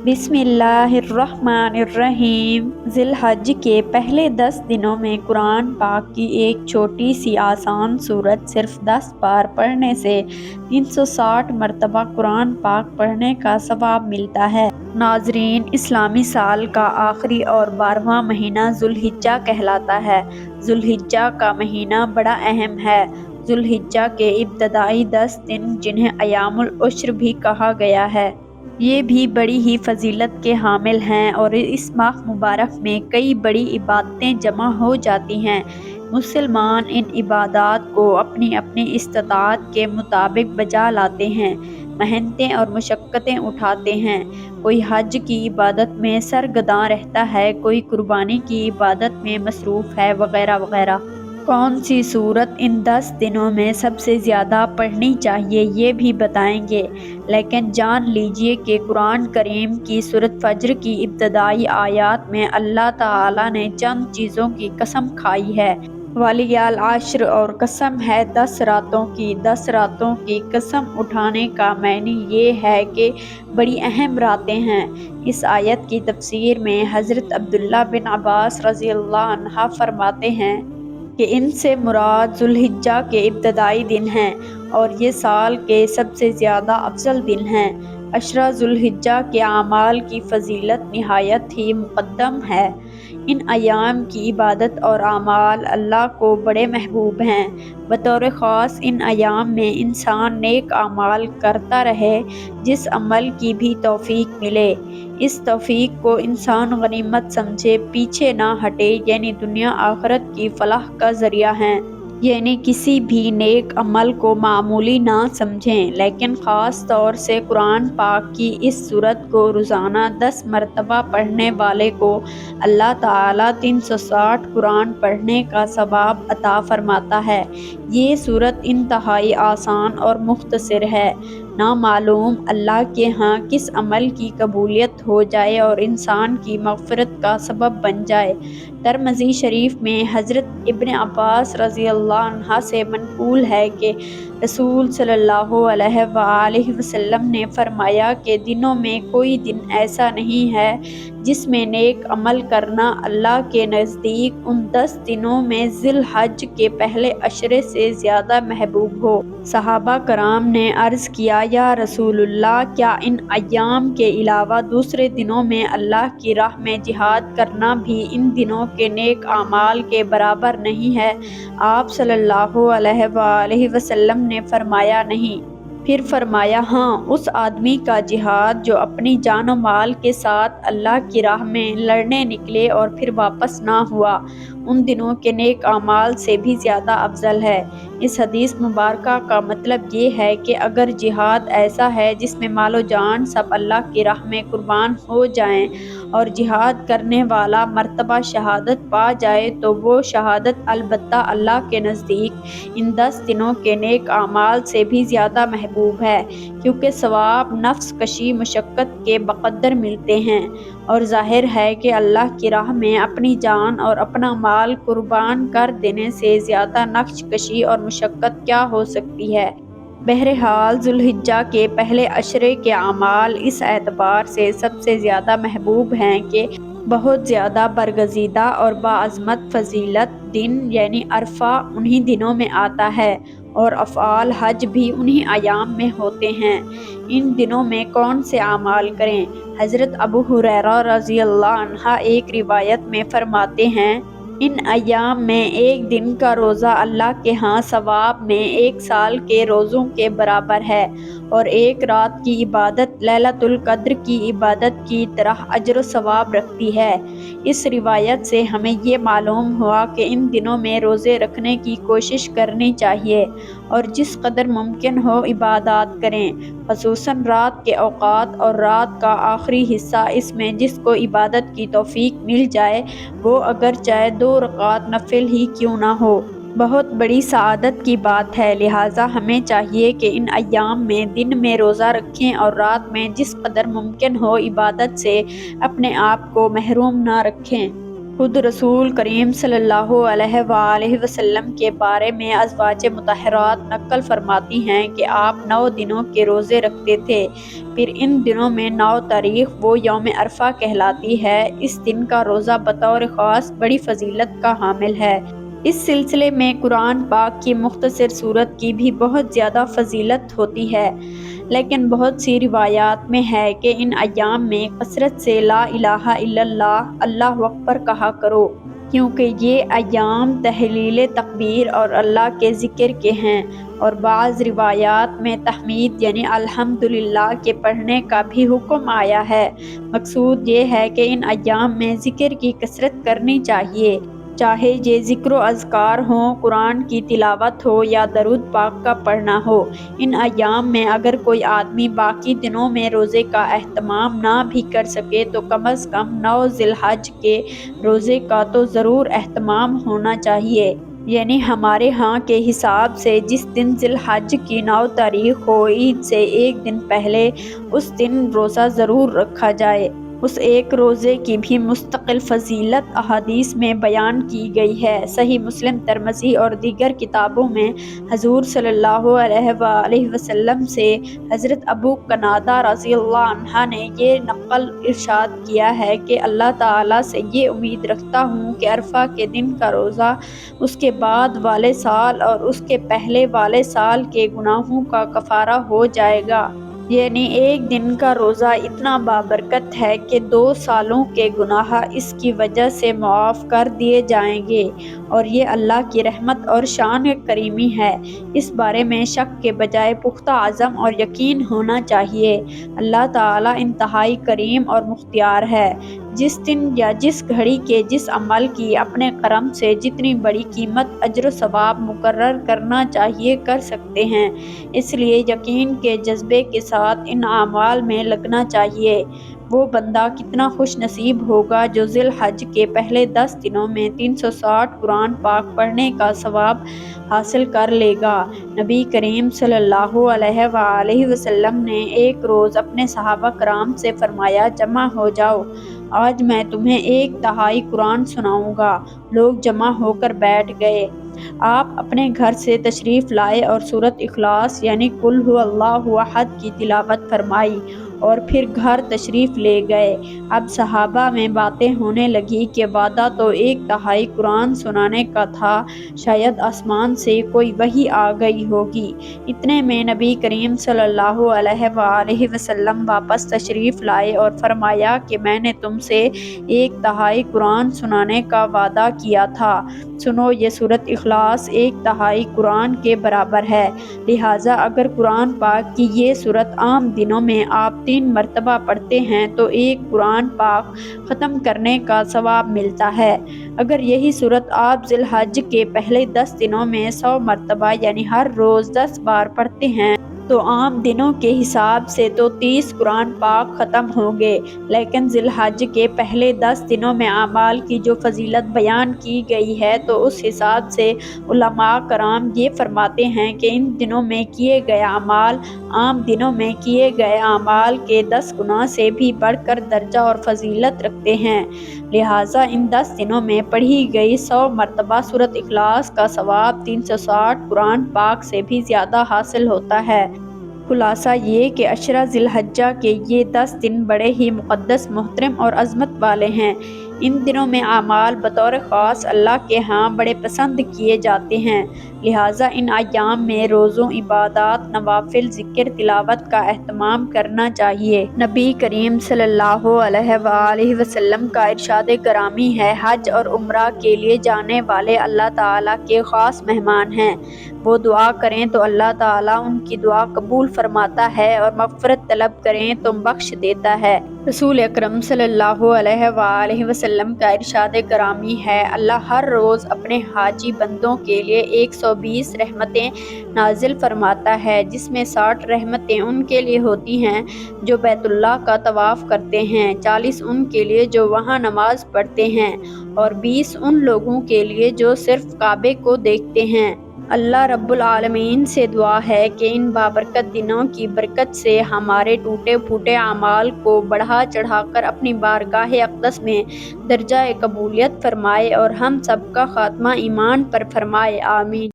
بسم اللہ الرحمن الرحیم۔ ذی الحج کے پہلے 10 دنوں میں قرآن پاک کی ایک چھوٹی سی آسان سورت صرف 10 بار پڑھنے سے 360 مرتبہ قرآن پاک پڑھنے کا ثواب ملتا ہے۔ ناظرین، اسلامی سال کا آخری اور 12واں مہینہ ذو الحجہ کہلاتا ہے۔ ذو الحجہ کا مہینہ بڑا اہم ہے۔ ذو الحجہ کے ابتدائی 10 دن جنہیں ایام العشر بھی کہا گیا ہے، یہ بھی بڑی ہی فضیلت کے حامل ہیں اور اس ماہ مبارک میں کئی بڑی عبادتیں جمع ہو جاتی ہیں۔ مسلمان ان عبادات کو اپنی اپنی استطاعت کے مطابق بجا لاتے ہیں، محنتیں اور مشقتیں اٹھاتے ہیں۔ کوئی حج کی عبادت میں سرگرداں رہتا ہے، کوئی قربانی کی عبادت میں مصروف ہے، وغیرہ وغیرہ۔ کون سی سورت ان 10 دنوں میں سب سے زیادہ پڑھنی چاہیے یہ بھی بتائیں گے، لیکن جان لیجیے کہ قرآن کریم کی سورۃ فجر کی ابتدائی آیات میں اللہ تعالیٰ نے چند چیزوں کی قسم کھائی ہے۔ وَلَيَالٍ اور قسم ہے 10 راتوں کی۔ 10 راتوں کی قسم اٹھانے کا معنی یہ ہے کہ بڑی اہم راتیں ہیں۔ اس آیت کی تفسیر میں حضرت عبداللہ بن عباس رضی اللہ عنہ فرماتے ہیں کہ ان سے مراد ذو الحجہ کے ابتدائی دن ہیں اور یہ سال کے سب سے زیادہ افضل دن ہیں۔ عشرہ ذو الحجہ کے اعمال کی فضیلت نہایت ہی مقدم ہے۔ ان ایام کی عبادت اور اعمال اللہ کو بڑے محبوب ہیں۔ بطور خاص ان ایام میں انسان نیک اعمال کرتا رہے، جس عمل کی بھی توفیق ملے، اس توفیق کو انسان غنیمت سمجھے، پیچھے نہ ہٹے، یعنی دنیا آخرت کی فلاح کا ذریعہ ہیں۔ یعنی کسی بھی نیک عمل کو معمولی نہ سمجھیں، لیکن خاص طور سے قرآن پاک کی اس سورت کو روزانہ 10 مرتبہ پڑھنے والے کو اللہ تعالیٰ 360 قرآن پڑھنے کا ثواب عطا فرماتا ہے۔ یہ سورت انتہائی آسان اور مختصر ہے۔ نامعلوم اللہ کے ہاں کس عمل کی قبولیت ہو جائے اور انسان کی مغفرت کا سبب بن جائے۔ ترمذی شریف میں حضرت ابن عباس رضی اللہ عنہ سے منقول ہے کہ رسول صلی اللہ علیہ وآلہ وسلم نے فرمایا کہ دنوں میں کوئی دن ایسا نہیں ہے جس میں نیک عمل کرنا اللہ کے نزدیک ان 10 دنوں میں ذی الحج کے پہلے عشرے سے زیادہ محبوب ہو۔ صحابہ کرام نے عرض کیا، یا رسول اللہ، کیا ان ایام کے علاوہ دوسرے دنوں میں اللہ کی راہ میں جہاد کرنا بھی ان دنوں کے نیک اعمال کے برابر نہیں ہے؟ آپ صلی اللہ علیہ وآلہ وسلم نے فرمایا نہیں۔ پھر فرمایا، ہاں، اس آدمی کا جہاد جو اپنی جان و مال کے ساتھ اللہ کی راہ میں لڑنے نکلے اور پھر واپس نہ ہوا، ان دنوں کے نیک اعمال سے بھی زیادہ افضل ہے۔ اس حدیث مبارکہ کا مطلب یہ ہے کہ اگر جہاد ایسا ہے جس میں مال و جان سب اللہ کی راہ میں قربان ہو جائیں اور جہاد کرنے والا مرتبہ شہادت پا جائے، تو وہ شہادت البتہ اللہ کے نزدیک ان 10 دنوں کے نیک اعمال سے بھی زیادہ محبوب ہے، کیونکہ ثواب نفس کشی مشقت کے بقدر ملتے ہیں، اور ظاہر ہے کہ اللہ کی راہ میں اپنی جان اور اپنا مال قربان کر دینے سے زیادہ نفس کشی اور مشقت کیا ہو سکتی ہے۔ بہرحال ذو الحجہ کے پہلے عشرے کے اعمال اس اعتبار سے سب سے زیادہ محبوب ہیں کہ بہت زیادہ برگزیدہ اور باعظمت فضیلت دن یعنی عرفہ انہی دنوں میں آتا ہے، اور افعال حج بھی انہی ایام میں ہوتے ہیں۔ ان دنوں میں کون سے اعمال کریں؟ حضرت ابو ہریرہ رضی اللہ عنہ ایک روایت میں فرماتے ہیں، ان ایام میں ایک دن کا روزہ اللہ کے ہاں ثواب میں 1 سال کے روزوں کے برابر ہے، اور ایک رات کی عبادت لیلۃ القدر کی عبادت کی طرح اجر و ثواب رکھتی ہے۔ اس روایت سے ہمیں یہ معلوم ہوا کہ ان دنوں میں روزے رکھنے کی کوشش کرنی چاہیے اور جس قدر ممکن ہو عبادات کریں، خصوصاً رات کے اوقات اور رات کا آخری حصہ۔ اس میں جس کو عبادت کی توفیق مل جائے وہ اگر چاہے 2 رکعت نفل ہی کیوں نہ ہو، بہت بڑی سعادت کی بات ہے۔ لہٰذا ہمیں چاہیے کہ ان ایام میں دن میں روزہ رکھیں اور رات میں جس قدر ممکن ہو عبادت سے اپنے آپ کو محروم نہ رکھیں۔ خود رسول کریم صلی اللہ علیہ وآلہ وسلم کے بارے میں ازواج مطہرات نقل فرماتی ہیں کہ آپ 9 دنوں کے روزے رکھتے تھے، پھر ان دنوں میں 9 تاریخ وہ یوم عرفہ کہلاتی ہے۔ اس دن کا روزہ بطور خاص بڑی فضیلت کا حامل ہے۔ اس سلسلے میں قرآن پاک کی مختصر سورت کی بھی بہت زیادہ فضیلت ہوتی ہے، لیکن بہت سی روایات میں ہے کہ ان ایام میں کثرت سے لا الہ الا اللہ، اللہ اکبر کہا کرو، کیونکہ یہ ایام تحلیل تکبیر اور اللہ کے ذکر کے ہیں، اور بعض روایات میں تحمید یعنی الحمدللہ کے پڑھنے کا بھی حکم آیا ہے۔ مقصود یہ ہے کہ ان ایام میں ذکر کی کثرت کرنی چاہیے، چاہے یہ ذکر و اذکار ہوں، قرآن کی تلاوت ہو یا درود پاک کا پڑھنا ہو۔ ان ایام میں اگر کوئی آدمی باقی دنوں میں روزے کا اہتمام نہ بھی کر سکے تو کم از کم 9 ذی الحج کے روزے کا تو ضرور اہتمام ہونا چاہیے، یعنی ہمارے ہاں کے حساب سے جس دن ذی الحج کی 9 تاریخ ہو، عید سے ایک دن پہلے اس دن روزہ ضرور رکھا جائے۔ اس ایک روزے کی بھی مستقل فضیلت احادیث میں بیان کی گئی ہے۔ صحیح مسلم، ترمذی اور دیگر کتابوں میں حضور صلی اللہ علیہ وآلہ وسلم سے حضرت ابو قنادہ رضی اللہ عنہ نے یہ نقل ارشاد کیا ہے کہ اللہ تعالیٰ سے یہ امید رکھتا ہوں کہ عرفہ کے دن کا روزہ اس کے بعد والے سال اور اس کے پہلے والے سال کے گناہوں کا کفارہ ہو جائے گا، یعنی ایک دن کا روزہ اتنا بابرکت ہے کہ 2 سالوں کے گناہ اس کی وجہ سے معاف کر دیے جائیں گے، اور یہ اللہ کی رحمت اور شان کریمی ہے۔ اس بارے میں شک کے بجائے پختہ عزم اور یقین ہونا چاہیے۔ اللہ تعالیٰ انتہائی کریم اور مختار ہے، جس دن یا جس گھڑی کے جس عمل کی اپنے کرم سے جتنی بڑی قیمت اجر و ثواب مقرر کرنا چاہیے کر سکتے ہیں، اس لیے یقین کے جذبے کے ساتھ ان اعمال میں لگنا چاہیے۔ وہ بندہ کتنا خوش نصیب ہوگا جو ذی الحج کے پہلے 10 دنوں میں 360 قرآن پاک پڑھنے کا ثواب حاصل کر لے گا۔ نبی کریم صلی اللہ علیہ وآلہ وسلم نے ایک روز اپنے صحابہ کرام سے فرمایا، جمع ہو جاؤ، آج میں تمہیں 1/3 قرآن سناؤں گا۔ لوگ جمع ہو کر بیٹھ گئے۔ آپ اپنے گھر سے تشریف لائے اور سورۃ اخلاص یعنی قل ھو اللہ احد کی تلاوت فرمائی اور پھر گھر تشریف لے گئے۔ اب صحابہ میں باتیں ہونے لگی کہ وعدہ تو 1/3 قرآن سنانے کا تھا، شاید آسمان سے کوئی وحی آ گئی ہوگی۔ اتنے میں نبی کریم صلی اللہ علیہ وآلہ وسلم واپس تشریف لائے اور فرمایا کہ میں نے تم سے 1/3 قرآن سنانے کا وعدہ کیا تھا، سنو یہ سورۃ اخلاص 1/3 قرآن کے برابر ہے، لہٰذا اگر قرآن پاک کی یہ سورت عام دنوں میں آپ 3 مرتبہ پڑھتے ہیں تو 1 قرآن پاک ختم کرنے کا ثواب ملتا ہے۔ اگر یہی سورت آپ ذی الحج کے پہلے 10 دنوں میں 100 مرتبہ یعنی ہر روز 10 بار پڑھتے ہیں تو عام دنوں کے حساب سے تو 30 قرآن پاک ختم ہوں گے، لیکن ذی الحج کے پہلے 10 دنوں میں اعمال کی جو فضیلت بیان کی گئی ہے تو اس حساب سے علماء کرام یہ فرماتے ہیں کہ ان دنوں میں کیے گئے اعمال عام دنوں میں کیے گئے اعمال کے 10 گنا سے بھی بڑھ کر درجہ اور فضیلت رکھتے ہیں، لہٰذا ان 10 دنوں میں پڑھی گئی 100 مرتبہ سورۃ اخلاص کا ثواب 360 قرآن پاک سے بھی زیادہ حاصل ہوتا ہے۔ خلاصہ یہ کہ عشرہ ذی الحجہ کے یہ 10 دن بڑے ہی مقدس، محترم اور عظمت والے ہیں۔ ان دنوں میں اعمال بطور خاص اللہ کے ہاں بڑے پسند کیے جاتے ہیں، لہٰذا ان ایام میں روزوں، عبادات، نوافل، ذکر، تلاوت کا اہتمام کرنا چاہیے۔ نبی کریم صلی اللہ علیہ وآلہ وسلم کا ارشاد گرامی ہے، حج اور عمرہ کے لیے جانے والے اللہ تعالیٰ کے خاص مہمان ہیں، وہ دعا کریں تو اللہ تعالیٰ ان کی دعا قبول فرماتا ہے اور مغفرت طلب کریں تو بخش دیتا ہے۔ رسول اکرم صلی اللہ علیہ وآلہ وسلم کا ارشاد گرامی ہے، اللہ ہر روز اپنے حاجی بندوں کے لیے 120 رحمتیں نازل فرماتا ہے، جس میں 60 رحمتیں ان کے لیے ہوتی ہیں جو بیت اللہ کا طواف کرتے ہیں، 40 ان کے لیے جو وہاں نماز پڑھتے ہیں، اور 20 ان لوگوں کے لیے جو صرف کعبے کو دیکھتے ہیں۔ اللہ رب العالمین سے دعا ہے کہ ان بابرکت دنوں کی برکت سے ہمارے ٹوٹے پھوٹے اعمال کو بڑھا چڑھا کر اپنی بارگاہ اقدس میں درجہ قبولیت فرمائے اور ہم سب کا خاتمہ ایمان پر فرمائے، آمین۔